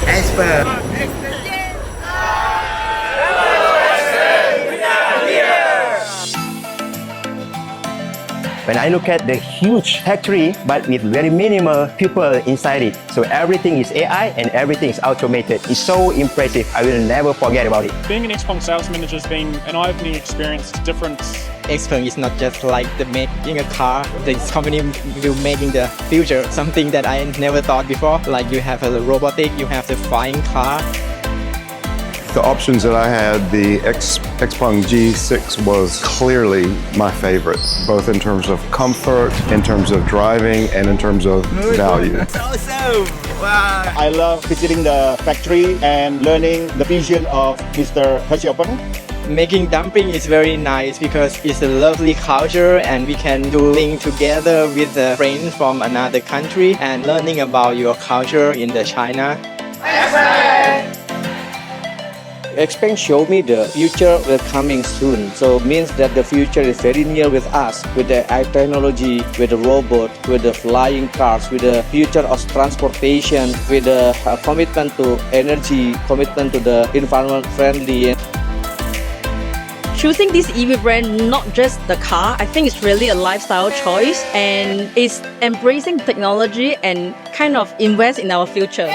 Xpeng. When I look at the huge factory, but with very minimal people inside it, so everything is AI and everything is automated. It's so impressive. I will never forget about it. Being an Xpeng sales manager has been an eye-opening experience. It's different. Xpeng is not just like the making a car. This company will making the future, something that I never thought before. Like you have a robotic, you have the flying car. The options that I had, the Xpeng G6 was clearly my favorite, both in terms of comfort, in terms of driving, and in terms of value. That's awesome! Wow! I love visiting the factory and learning the vision of Mr. Xpeng. Making dumpling is very nice because it's a lovely culture and we can do things together with a friend from another country and learning about your culture in the China. Xpeng showed me the future will coming soon. So it means that the future is very near with us, with the AI technology, with the robot, with the flying cars, with the future of transportation, with the commitment to energy, commitment to the environment friendly. Choosing this EV brand, not just the car, I think it's really a lifestyle choice and it's embracing technology and kind of invest in our future.